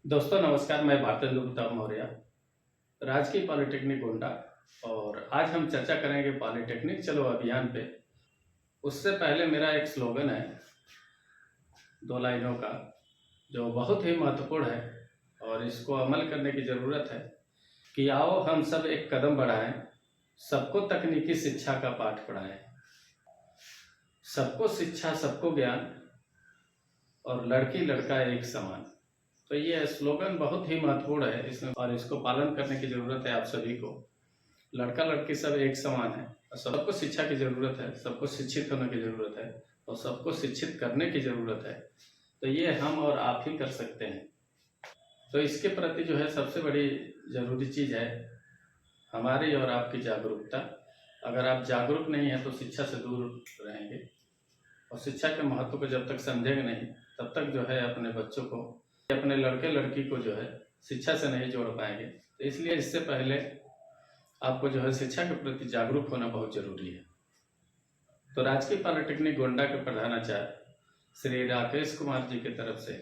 दोस्तों नमस्कार, मैं भारतेंदु प्रताप मौर्य, राजकीय पॉलिटेक्निक गोंडा। और आज हम चर्चा करेंगे पॉलिटेक्निक चलो अभियान पे। उससे पहले मेरा एक स्लोगन है 2 लाइनों का, जो बहुत ही महत्वपूर्ण है और इसको अमल करने की ज़रूरत है कि आओ हम सब एक कदम बढ़ाएं, सबको तकनीकी शिक्षा का पाठ पढ़ाएं। सबको शिक्षा, सबको ज्ञान और लड़की लड़का एक समान। तो ये स्लोगन बहुत ही महत्वपूर्ण है इसमें, और इसको पालन करने की ज़रूरत है आप सभी को। लड़का लड़की सब एक समान है और सबको शिक्षा की ज़रूरत है, सबको शिक्षित होने की ज़रूरत है और सबको शिक्षित करने की ज़रूरत है। तो ये हम और आप ही कर सकते हैं। तो इसके प्रति जो है सबसे बड़ी ज़रूरी चीज़ है हमारी और आपकी जागरूकता। अगर आप जागरूक नहीं हैं तो शिक्षा से दूर रहेंगे, और शिक्षा के महत्व को जब तक समझेंगे नहीं तब तक जो है अपने बच्चों को, अपने लड़के लड़की को जो है शिक्षा से नहीं जोड़ पाएंगे। तो इसलिए इससे पहले आपको जो है शिक्षा के प्रति जागरूक होना बहुत जरूरी है। तो राजकीय पॉलिटेक्निक गोंडा के प्रधानाचार्य श्री राकेश कुमार जी की तरफ से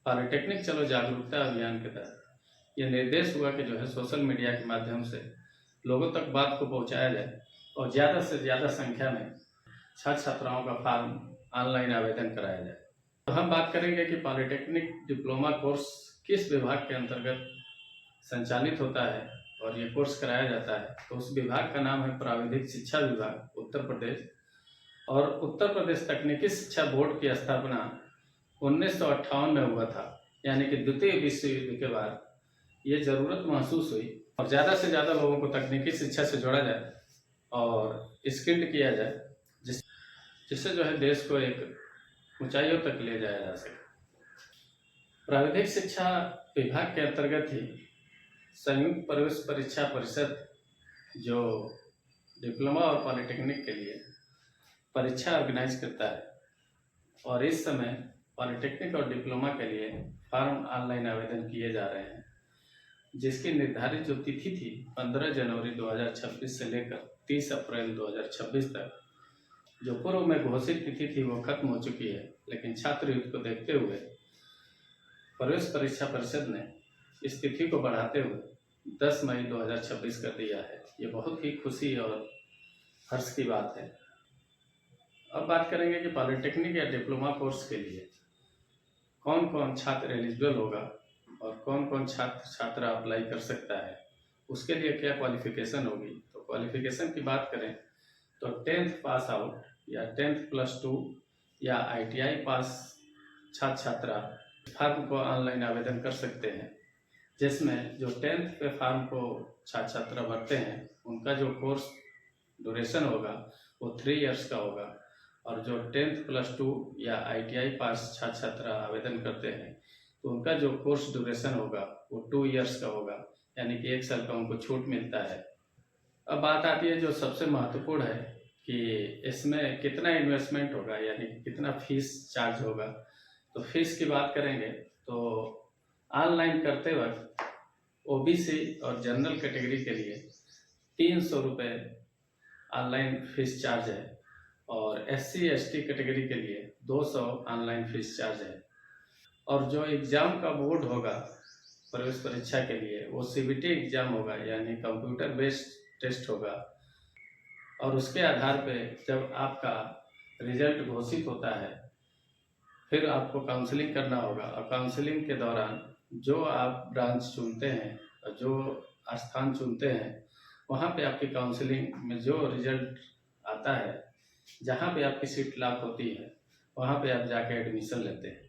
पॉलिटेक्निक चलो जागरूकता अभियान के तहत ये निर्देश हुआ कि जो है सोशल मीडिया के माध्यम से लोगों तक बात को पहुंचाया जाए और ज़्यादा से ज़्यादा संख्या में छात्र छात्राओं का फॉर्म ऑनलाइन आवेदन कराया जाए। तो हम बात करेंगे कि पॉलिटेक्निक डिप्लोमा कोर्स किस विभाग के अंतर्गत संचालित होता है और ये कोर्स कराया जाता है। तो उस विभाग का नाम है प्राविधिक शिक्षा विभाग उत्तर प्रदेश, और उत्तर प्रदेश तकनीकी शिक्षा बोर्ड की स्थापना 1958 में हुआ था। यानी कि द्वितीय विश्व युद्ध के बाद ये ज़रूरत महसूस हुई और ज़्यादा से ज़्यादा लोगों को तकनीकी शिक्षा से जोड़ा जाए और स्किल्ड किया जाए, जिससे जो है देश को एक ऊंचाइयों तक ले जाया जा सके। प्राविधिक शिक्षा विभाग के अंतर्गत ही संयुक्त प्रवेश परीक्षा परिषद जो डिप्लोमा और पॉलिटेक्निक के लिए परीक्षा ऑर्गेनाइज करता है, और इस समय पॉलिटेक्निक और डिप्लोमा के लिए फॉर्म ऑनलाइन आवेदन किए जा रहे हैं, जिसकी निर्धारित जो तिथि थी 15 जनवरी 2026 से लेकर 30 अप्रैल 2026 तक, जो पूर्व में घोषित तिथि थी वो खत्म हो चुकी है। लेकिन छात्र युद्ध को देखते हुए प्रवेश परीक्षा परिषद ने इस तिथि को बढ़ाते हुए 10 मई 2026 कर दिया है। ये बहुत ही खुशी और हर्ष की बात है। अब बात करेंगे कि पॉलिटेक्निक या डिप्लोमा कोर्स के लिए कौन कौन छात्र एलिजिबल होगा और कौन कौन छात्र छात्रा अप्लाई कर सकता है, उसके लिए क्या क्वालिफिकेशन होगी। तो क्वालिफिकेशन की बात करें तो 10th पास आउट या 10th +2 या ITI पास छात्र छात्रा फॉर्म को ऑनलाइन आवेदन कर सकते हैं, जिसमें जो 10th पे फॉर्म को छात्र छात्रा भरते हैं उनका जो कोर्स ड्यूरेशन होगा वो 3 इयर्स का होगा, और जो 10th +2 या ITI पास छात्र छात्रा आवेदन करते हैं तो उनका जो कोर्स ड्यूरेशन होगा वो 2 इयर्स का होगा, यानी कि 1 साल का उनको छूट मिलता है। अब बात आती है जो सबसे महत्वपूर्ण है कि इसमें कितना इन्वेस्टमेंट होगा, यानी कि कितना फीस चार्ज होगा। तो फीस की बात करेंगे तो ऑनलाइन करते वक्त OBC और जनरल कैटेगरी के लिए 300 रुपये ऑनलाइन फीस चार्ज है, और SC ST कैटेगरी के लिए 200 ऑनलाइन फीस चार्ज है। और जो एग्ज़ाम का बोर्ड होगा प्रवेश परीक्षा के लिए वो CBT एग्ज़ाम होगा, यानी कंप्यूटर बेस्ड टेस्ट होगा, और उसके आधार पे जब आपका रिजल्ट घोषित होता है फिर आपको काउंसलिंग करना होगा, और काउंसलिंग के दौरान जो आप ब्रांच चुनते हैं और जो स्थान चुनते हैं वहाँ पे आपकी काउंसलिंग में जो रिजल्ट आता है, जहाँ पे आपकी सीट लॉक होती है वहाँ पे आप जाके एडमिशन लेते हैं।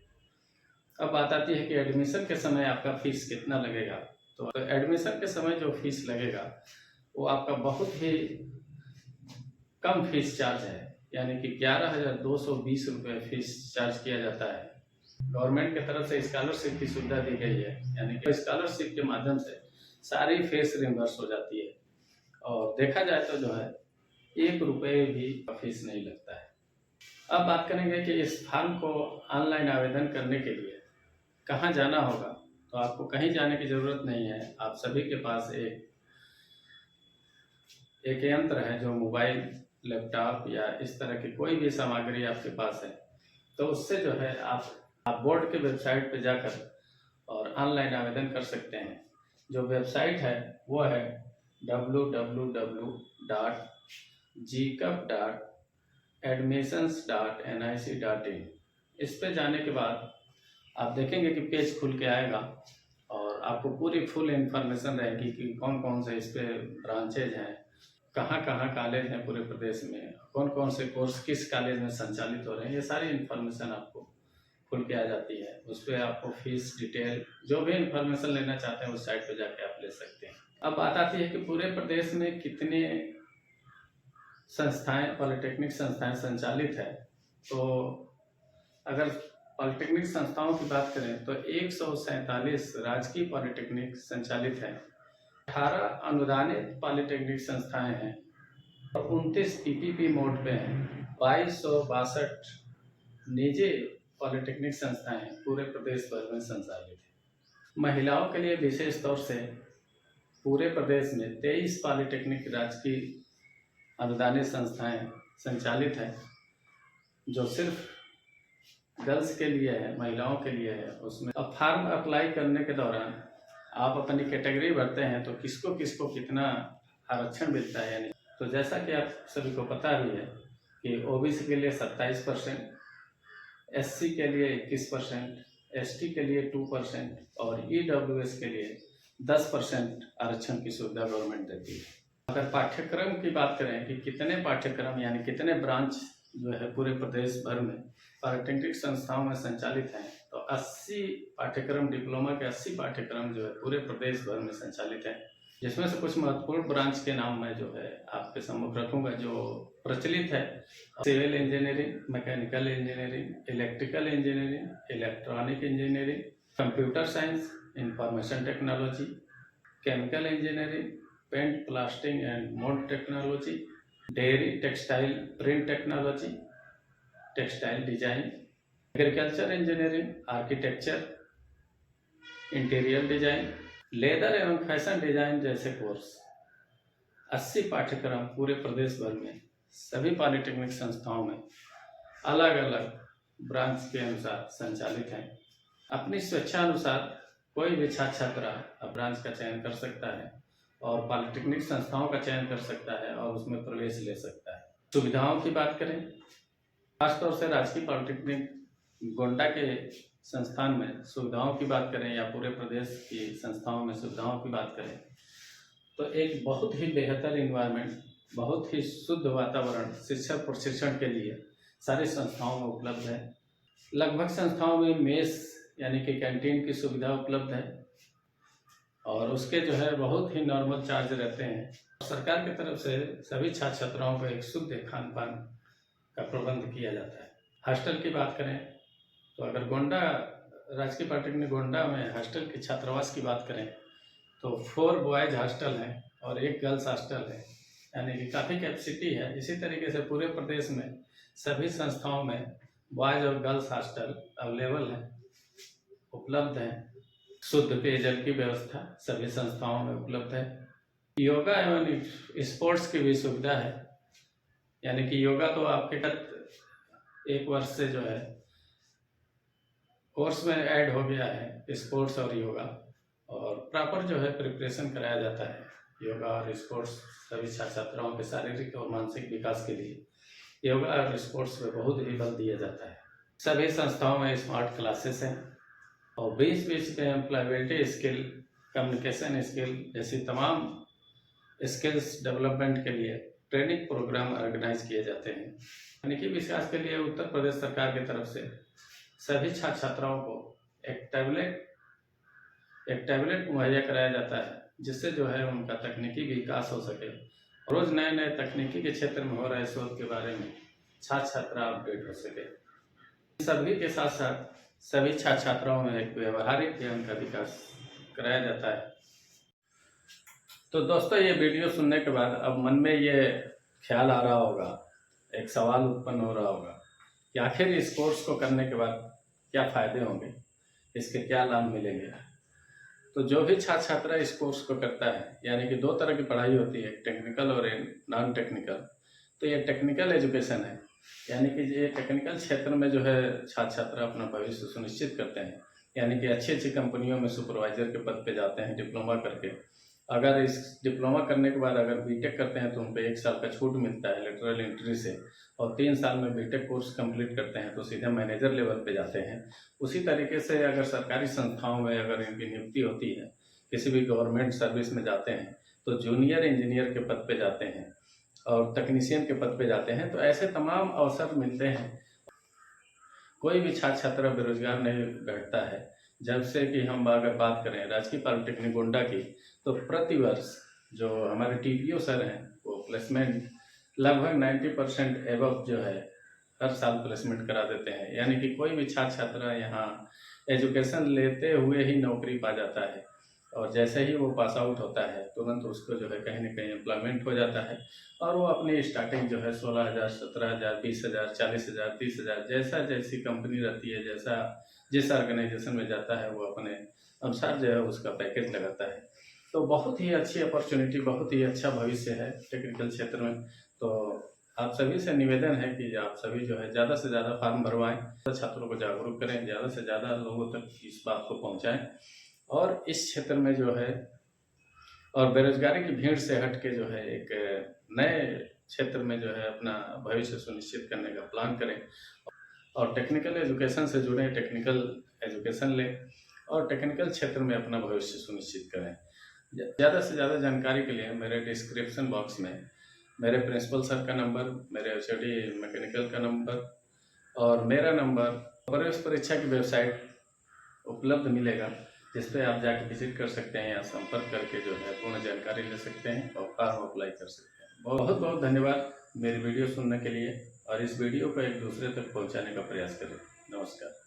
अब बात आती है कि एडमिशन के समय आपका फीस कितना लगेगा। तो एडमिशन के समय जो फीस लगेगा वो आपका बहुत ही कम फीस चार्ज है, यानी कि 11,220 रुपये फीस चार्ज किया जाता है। गवर्नमेंट की तरफ से स्कॉलरशिप की सुविधा दी गई है, यानी कि स्कॉलरशिप के माध्यम से सारी फीस रिम्बर्स हो जाती है, और देखा जाए तो जो है 1 रुपये भी फीस नहीं लगता है। अब बात करेंगे कि इस फॉर्म को ऑनलाइन आवेदन करने के लिए कहाँ जाना होगा। तो आपको कहीं जाने की ज़रूरत नहीं है, आप सभी के पास एक यंत्र है जो मोबाइल, लैपटॉप या इस तरह की कोई भी सामग्री आपके पास है, तो उससे जो है आप बोर्ड के वेबसाइट पे जाकर और और ऑनलाइन आवेदन कर सकते हैं। जो वेबसाइट है वो है www.gcup.admissions.nic.in। इस पे जाने के बाद आप देखेंगे कि पेज खुल के आएगा और आपको पूरी फुल इंफॉर्मेशन रहेगी कि कौन कौन से इस पे ब्रांचेज हैं, कहाँ कहाँ कॉलेज हैं पूरे प्रदेश में, कौन कौन से कोर्स किस कॉलेज में संचालित हो रहे हैं, ये सारी इन्फॉर्मेशन आपको खुल के आ जाती है। उस पर आपको फीस डिटेल जो भी इन्फॉर्मेशन लेना चाहते हैं उस साइट पे जाके आप ले सकते हैं। अब बात आती है कि पूरे प्रदेश में कितने संस्थाएं, पॉलिटेक्निक संस्थाएं संचालित है। तो अगर पॉलिटेक्निक संस्थाओं की बात करें तो 147 राजकीय पॉलिटेक्निक संचालित है, 18 अनुदानित पॉलिटेक्निक संस्थाएं हैं और 29 पीपीपी मोड पे हैं। 2262 निजी पॉलिटेक्निक संस्थाएं पूरे प्रदेश भर में संचालित है। महिलाओं के लिए विशेष तौर से पूरे प्रदेश में 23 पॉलिटेक्निक राजकीय अनुदानित संस्थाएं संचालित हैं, जो सिर्फ गर्ल्स के लिए है, महिलाओं के लिए है। उसमें अब फॉर्म अप्लाई करने के दौरान आप अपनी कैटेगरी भरते हैं तो किसको किसको कितना आरक्षण मिलता है यानी। तो जैसा कि आप सभी को पता ही है कि ओबीसी के लिए 27%, एससी के लिए 21%, एसटी के लिए 2% और ईडब्ल्यूएस के लिए 10% आरक्षण की सुविधा गवर्नमेंट देती है। अगर पाठ्यक्रम की बात करें कि कितने पाठ्यक्रम यानी कितने ब्रांच जो है पूरे प्रदेश भर में पॉलिटेक्निक संस्थाओं में संचालित हैं, तो 80 पाठ्यक्रम, डिप्लोमा के 80 पाठ्यक्रम जो है पूरे प्रदेश भर में संचालित हैं। जिसमें से कुछ महत्वपूर्ण ब्रांच के नाम मैं जो है आपके सम्मुख रखूंगा। जो प्रचलित है civil engineering, mechanical engineering, electrical engineering, electronic engineering, computer science, information technology, chemical engineering, paint, plastic and mould technology, dairy, textile, print technology, textile design, agriculture engineering, architecture, interior design, leather एवं fashion design जैसे course 80 पाठ्यक्रम पूरे प्रदेश भर में सभी polytechnic संस्थाओं में अलग अलग ब्रांच के अनुसार संचालित हैं। अपनी स्वेच्छा अनुसार कोई भी छात्र छात्रा ब्रांच का चयन कर सकता है और पॉलिटेक्निक संस्थाओं का चयन कर सकता है और उसमें प्रवेश ले सकता है। सुविधाओं की बात करें, खासतौर से राजकीय पॉलिटेक्निक गोंडा के संस्थान में सुविधाओं की बात करें या पूरे प्रदेश की संस्थाओं में सुविधाओं की बात करें तो एक बहुत ही बेहतर इन्वायरमेंट, बहुत ही शुद्ध वातावरण शिक्षक प्रशिक्षण के लिए सारी संस्थाओं में उपलब्ध है। लगभग संस्थाओं में मेस यानी कि कैंटीन की सुविधा उपलब्ध है और उसके जो है बहुत ही नॉर्मल चार्ज रहते हैं। सरकार की तरफ से सभी छात्र छात्राओं को एक शुद्ध खान पान का प्रबंध किया जाता है। हॉस्टल की बात करें तो अगर गोंडा राजकीय पॉलिटेक्निक गोंडा में हॉस्टल के छात्रावास की बात करें तो 4 बॉयज़ हॉस्टल है और 1 गर्ल्स हॉस्टल है, यानी कि काफ़ी कैपेसिटी है। इसी तरीके से पूरे प्रदेश में सभी संस्थाओं में बॉयज़ और गर्ल्स हॉस्टल अवेलेबल है, उपलब्ध है। शुद्ध पेयजल की व्यवस्था सभी संस्थाओं में उपलब्ध है। योगा एवं स्पोर्ट्स की भी सुविधा है, यानी कि योगा तो आपके गत 1 वर्ष से जो है कोर्स में ऐड हो गया है स्पोर्ट्स और योगा, और प्रॉपर जो है प्रिपरेशन कराया जाता है योगा और स्पोर्ट्स सभी छात्र छात्राओं के शारीरिक और मानसिक विकास के लिए योगा और स्पोर्ट्स पे बहुत ही बल दिया जाता है। सभी संस्थाओं में स्मार्ट क्लासेस हैं और 20-20 पे एम्प्लॉयबिलिटी स्किल, कम्युनिकेशन स्किल जैसी तमाम स्किल्स डेवलपमेंट के लिए ट्रेनिंग प्रोग्राम ऑर्गेनाइज किए जाते हैं। तकनीकी विकास के लिए उत्तर प्रदेश सरकार की तरफ से सभी छात्र छात्राओं को एक टैबलेट मुहैया कराया जाता है, जिससे जो है उनका तकनीकी विकास हो सके। रोज़ नए नए तकनीकी के क्षेत्र में हो रहे शोध के बारे में छात्र छात्रा अपडेट हो सके। सभी के साथ साथ सभी छात्र छात्राओं में एक व्यवहारिक ज्ञान का विकास कराया जाता है। तो दोस्तों, ये वीडियो सुनने के बाद अब मन में ये ख्याल आ रहा होगा, एक सवाल उत्पन्न हो रहा होगा कि आखिर इस कोर्स को करने के बाद क्या फ़ायदे होंगे, इसके क्या लाभ मिलेंगे। तो जो भी छात्र छात्रा इस कोर्स को करता है, यानी कि 2 तरह की पढ़ाई होती है, टेक्निकल और नॉन टेक्निकल। तो ये टेक्निकल एजुकेशन है, यानी कि ये टेक्निकल क्षेत्र में जो है छात्र छात्रा अपना भविष्य सुनिश्चित करते हैं। यानी कि अच्छी अच्छी कंपनियों में सुपरवाइजर के पद पे जाते हैं डिप्लोमा करके। अगर इस डिप्लोमा करने के बाद अगर बीटेक करते हैं तो उन पे 1 साल का छूट मिलता है लेटरल एंट्री से, और 3 साल में बीटेक कोर्स कंप्लीट करते हैं तो सीधे मैनेजर लेवल पे जाते हैं। उसी तरीके से अगर सरकारी संस्थाओं में अगर इनकी नियुक्ति होती है, किसी भी गवर्नमेंट सर्विस में जाते हैं तो जूनियर इंजीनियर के पद पे जाते हैं और तकनीशियन के पद पे जाते हैं। तो ऐसे तमाम अवसर मिलते हैं। कोई भी छात्र छात्रा बेरोजगार नहीं बैठता है। जब से कि हम अगर बात करें राजकीय पॉलिटेक्निक गोंडा की, तो प्रतिवर्ष जो हमारे टीपीओ सर हैं वो प्लेसमेंट लगभग 90% एबव जो है हर साल प्लेसमेंट करा देते हैं। यानी कि कोई भी छात्र छात्रा यहाँ एजुकेशन लेते हुए ही नौकरी पा जाता है, और जैसे ही वो पास आउट होता है तुरंत उसको जो है कहीं ना कहीं एम्प्लॉयमेंट हो जाता है, और वो अपनी स्टार्टिंग जो है 16,000, 17,000, 20,000, 40,000, 30,000, जैसा जैसी कंपनी रहती है, जैसा जिस ऑर्गेनाइजेशन में जाता है वो अपने अनुसार जो है उसका पैकेज लगाता है। तो बहुत ही अच्छी अपॉर्चुनिटी, बहुत ही अच्छा भविष्य है टेक्निकल क्षेत्र में। तो आप सभी से निवेदन है कि आप सभी जो है ज़्यादा से ज़्यादा फार्म भरवाएं, छात्रों को जागरूक करें, ज़्यादा से ज़्यादा लोगों तक इस बात को पहुंचाएं, और इस क्षेत्र में जो है और बेरोजगारी की भीड़ से हट के जो है एक नए क्षेत्र में जो है अपना भविष्य सुनिश्चित करने का प्लान करें, और टेक्निकल एजुकेशन से जुड़े, टेक्निकल एजुकेशन लें और टेक्निकल क्षेत्र में अपना भविष्य सुनिश्चित करें। ज़्यादा से ज़्यादा जानकारी के लिए मेरे डिस्क्रिप्शन बॉक्स में मेरे प्रिंसिपल सर का नंबर, मेरे एचओडी मैकेनिकल का नंबर और मेरा नंबर, प्रवेश परीक्षा की वेबसाइट उपलब्ध मिलेगा, जिस पे आप जाके विजिट कर सकते हैं या संपर्क करके जो है पूर्ण जानकारी ले सकते हैं और फॉर्म अप्लाई कर सकते हैं। बहुत बहुत धन्यवाद मेरी वीडियो सुनने के लिए, और इस वीडियो को एक दूसरे तक पहुंचाने का प्रयास करें। नमस्कार।